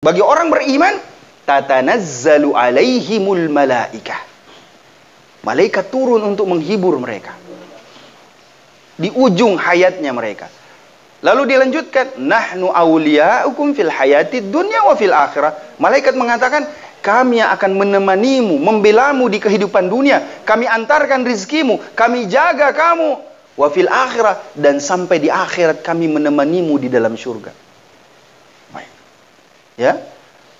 Bagi orang beriman, tatanazzalu alaihimul malaikah. Malaikat turun untuk menghibur mereka di ujung hayatnya mereka. Lalu dilanjutkan, nahnu awliya'ukum fil hayatid dunya wa fil akhirah. Malaikat mengatakan, kami yang akan menemanimu, membelamu di kehidupan dunia. Kami antarkan rizkimu, kami jaga kamu. Wa fil akhirah, dan sampai di akhirat kami menemanimu di dalam surga. Baik. Ya.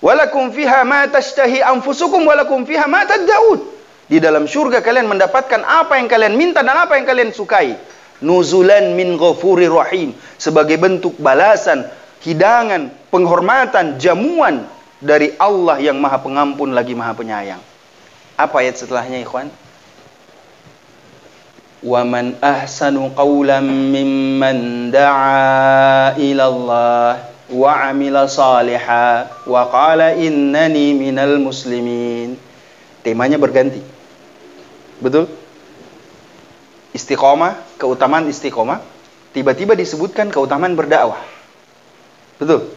Walakum fiha ma tashtahi anfusukum walakum fiha ma tad'un. Di dalam surga kalian mendapatkan apa yang kalian minta dan apa yang kalian sukai. Nuzulan min ghafurir rahim, sebagai bentuk balasan, hidangan, penghormatan, jamuan dari Allah yang Maha Pengampun lagi Maha Penyayang. Apa ayat setelahnya, ikhwan? Wa man ahsanu qawlan mimman da'a ila Allah wa 'amila shalihan wa qala innani minal muslimin. Temanya berganti. Betul? Istiqomah, keutamaan istiqomah, tiba-tiba disebutkan keutamaan berdakwah. Betul?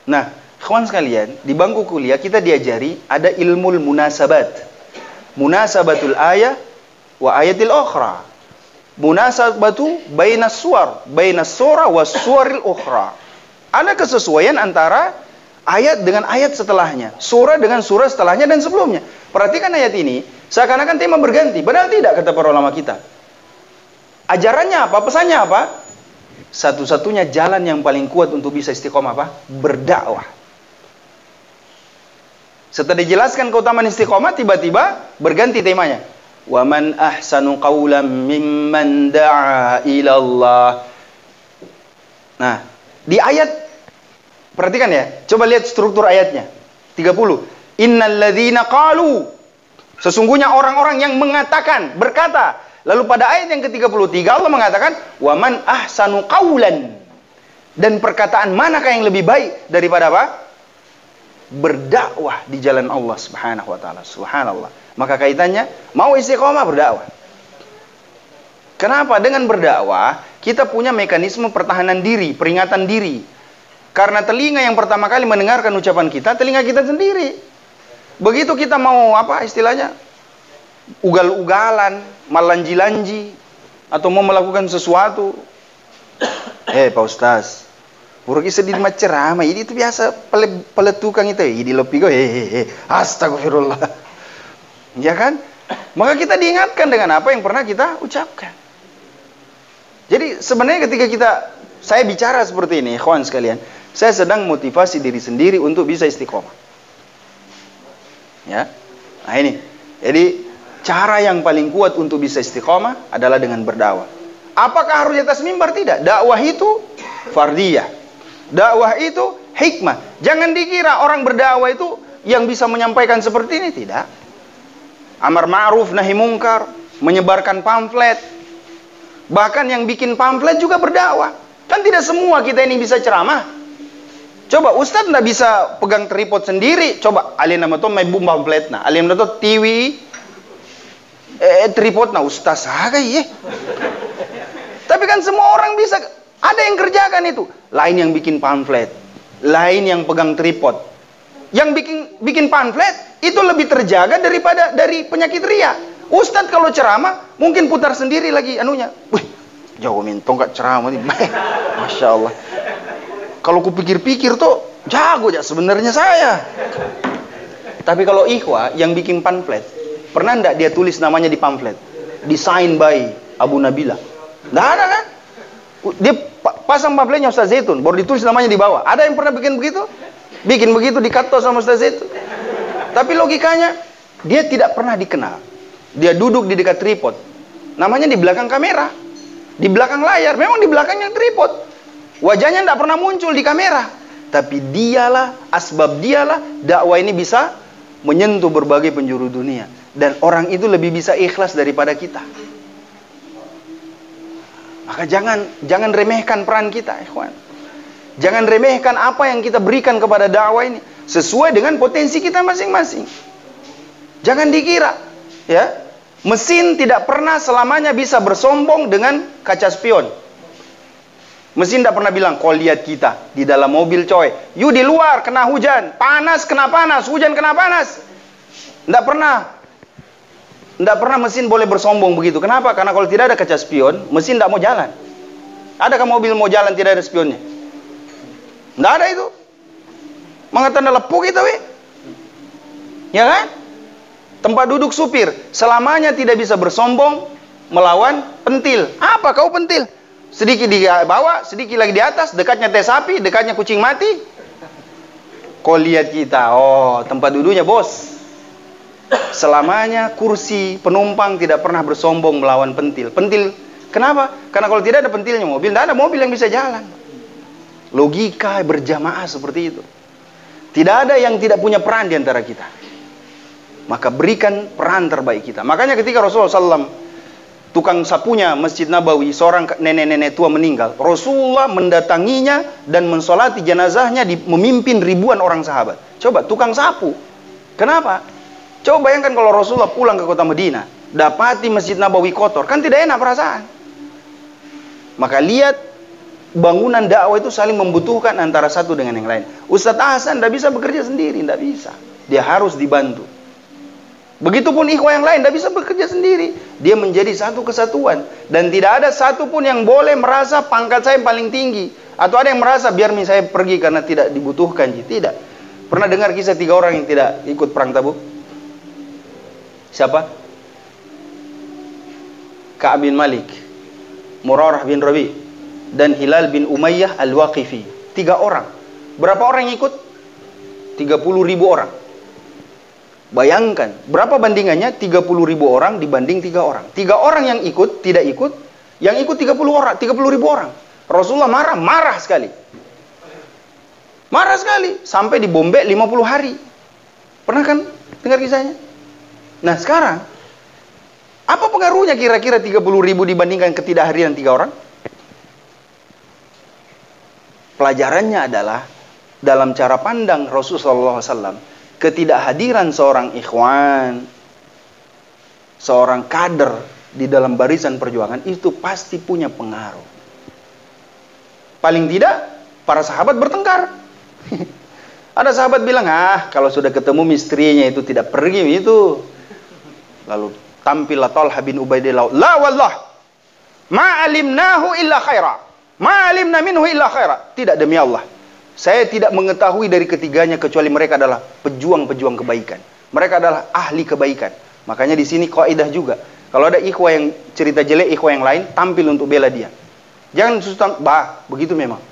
Nah, kawan sekalian, di bangku kuliah kita diajari ada ilmul munasabat. Munasabatul ayah wa ayatil ukhra. Munasabatu bainas suwar, bainas surah wa suwaril ukhra. Ada kesesuaian antara ayat dengan ayat setelahnya, surah dengan surah setelahnya dan sebelumnya. Perhatikan ayat ini, seakan-akan tema berganti, padahal tidak, kata para ulama kita. Ajarannya apa? Pesannya apa? Satu-satunya jalan yang paling kuat untuk bisa istiqomah apa? Berdakwah. Setelah dijelaskan keutamaan istiqomah, tiba-tiba berganti temanya. Wa man ahsanu qawlan mimman da'a ila Allah. Nah, di ayat, perhatikan ya, coba lihat struktur ayatnya. 30. Innal ladzina qalu, sesungguhnya orang-orang yang mengatakan, berkata. Lalu pada ayat yang ke-33 Allah mengatakan, wa man ahsanu qawlan. Dan perkataan manakah yang lebih baik daripada apa? Berdakwah di jalan Allah Subhanahu wa taala. Subhanallah. Maka kaitannya, mau istiqomah, berdakwah. Kenapa? Dengan berdakwah kita punya mekanisme pertahanan diri, peringatan diri. Karena telinga yang pertama kali mendengarkan ucapan kita, telinga kita sendiri. Begitu kita mau apa istilahnya? Ugal-ugalan, malanji-lanji, atau mau melakukan sesuatu. Pak Ustaz, buruk isi di ceramah ini itu biasa peletukan itu. Ini lebih go astagfirullah. Ya kan? Maka kita diingatkan dengan apa yang pernah kita ucapkan. Jadi sebenarnya ketika saya bicara seperti ini, ikhwan sekalian, saya sedang motivasi diri sendiri untuk bisa istiqomah. Ya. Nah ini. Jadi cara yang paling kuat untuk bisa istiqomah adalah dengan berdakwah. Apakah harus di atas mimbar? Tidak. Dakwah itu fardiyah. Dakwah itu hikmah. Jangan dikira orang berdakwah itu yang bisa menyampaikan seperti ini. Tidak. Amar ma'ruf nahi mungkar, menyebarkan pamflet. Bahkan yang bikin pamflet juga berdakwah. Kan tidak semua kita ini bisa ceramah. Coba Ustadz tidak bisa pegang tripod sendiri. Coba alien nama tuh main bumbu pamflet nah. Alien nama tuh TV tripod nah Ustaz ya. Tapi kan semua orang bisa, ada yang kerjakan itu. Lain yang bikin pamflet, lain yang pegang tripod. Yang bikin pamflet itu lebih terjaga daripada dari penyakit ria. Ustadz kalau ceramah mungkin putar sendiri lagi anunya. Wih, jauh mintong gak ceramah nih. Masya Allah. Kalau kupikir-pikir tuh jago ya sebenarnya saya. Tapi kalau ikhwah yang bikin pamflet, pernah enggak dia tulis namanya di pamflet? Design by Abu Nabila. Enggak ada kan? Dia pasang pamfletnya Ustaz Zaitun, baru ditulis namanya di bawah. Ada yang pernah bikin begitu? Bikin begitu dikato sama Ustaz Zaitun. Tapi logikanya, dia tidak pernah dikenal. Dia duduk di dekat tripod. Namanya di belakang kamera. Di belakang layar. Memang di belakangnya tripod. Wajahnya tidak pernah muncul di kamera. Tapi dialah, asbab dialah, dakwah ini bisa menyentuh berbagai penjuru dunia. Dan orang itu lebih bisa ikhlas daripada kita. Maka jangan remehkan peran kita, ikhwan. Jangan remehkan apa yang kita berikan kepada dakwah ini. Sesuai dengan potensi kita masing-masing. Jangan dikira, ya, mesin tidak pernah selamanya bisa bersombong dengan kaca spion. Mesin tidak pernah bilang, kau lihat kita di dalam mobil coy. You di luar kena hujan, panas kena panas, hujan kena panas. Tidak pernah. Tidak pernah mesin boleh bersombong begitu. Kenapa? Karena kalau tidak ada kaca spion, mesin tidak mau jalan. Adakah mobil mau jalan tidak ada spionnya? Tidak ada itu. Mengatakan lepuk itu, ya kan? Tempat duduk supir selamanya tidak bisa bersombong melawan pentil. Apa kau pentil? Sedikit di bawah, sedikit lagi di atas, dekatnya teh sapi, dekatnya kucing mati. Kau lihat kita, oh tempat duduknya bos. Selamanya kursi penumpang tidak pernah bersombong melawan pentil. Pentil, kenapa? Karena kalau tidak ada pentilnya mobil, tidak ada mobil yang bisa jalan. Logika berjamaah seperti itu. Tidak ada yang tidak punya peran di antara kita. Maka berikan peran terbaik kita. Makanya ketika Rasulullah SAW, tukang sapunya Masjid Nabawi, seorang nenek-nenek tua meninggal, Rasulullah mendatanginya dan mensolati jenazahnya, memimpin ribuan orang sahabat. Coba, tukang sapu. Kenapa? Coba bayangkan kalau Rasulullah pulang ke kota Madinah, dapati Masjid Nabawi kotor, kan tidak enak perasaan. Maka lihat, bangunan dakwah itu saling membutuhkan antara satu dengan yang lain. Ustadz Hasan tidak bisa bekerja sendiri, tidak bisa. Dia harus dibantu. Begitupun ikhwah yang lain tidak bisa bekerja sendiri. Dia menjadi satu kesatuan. Dan tidak ada satupun yang boleh merasa pangkat saya yang paling tinggi. Atau ada yang merasa biar saya pergi karena tidak dibutuhkan. Tidak. Pernah dengar kisah 3 orang yang tidak ikut perang Tabuk? Siapa? Ka'ab bin Malik, Murarah bin Rabi, dan Hilal bin Umayyah Al-Waqifi. 3 orang. Berapa orang yang ikut? 30.000 orang. Bayangkan, berapa bandingannya? 30.000 orang dibanding 3 orang. 3 orang yang ikut, tidak ikut. Yang ikut 30 orang, 30.000 orang. Rasulullah marah sekali. Marah sekali. Sampai dibombek 50 hari. Pernah kan dengar kisahnya? Nah sekarang, apa pengaruhnya kira-kira 30.000 dibandingkan ketidakhadiran 3 orang? Pelajarannya adalah, dalam cara pandang Rasulullah SAW, ketidakhadiran seorang ikhwan, seorang kader di dalam barisan perjuangan, itu pasti punya pengaruh. Paling tidak, para sahabat bertengkar. Ada sahabat bilang, kalau sudah ketemu istrinya itu tidak pergi itu. Lalu tampillah Talha bin Ubaidillah, la wallah, ma'alimnahu illa khaira, ma'alimna minhu illa khaira. Tidak, demi Allah, saya tidak mengetahui dari ketiganya kecuali mereka adalah pejuang-pejuang kebaikan. Mereka adalah ahli kebaikan. Makanya di sini kaidah juga. Kalau ada ikhwah yang cerita jelek ikhwah yang lain, tampil untuk bela dia. Jangan susah, begitu memang.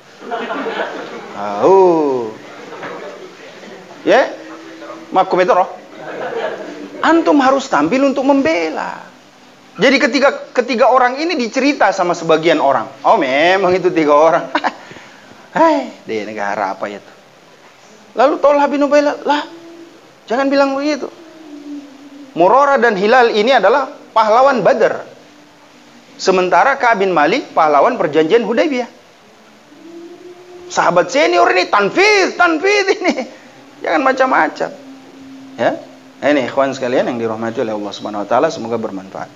Ya, maaf komentar. Antum harus tampil untuk membela. Jadi ketiga orang ini dicerita sama sebagian orang. Oh memang itu 3 orang. Di negara apa itu? Lalu Talha bin Ubaidillah, lah jangan bilang begitu. Murarah dan Hilal ini adalah pahlawan Badar. Sementara Ka'ab bin Malik pahlawan perjanjian Hudaybiyah. Sahabat senior ini tanfiz ini. Jangan macam-macam. Ya. Ini ikhwan sekalian yang dirahmati oleh Allah Subhanahu wa taala, semoga bermanfaat.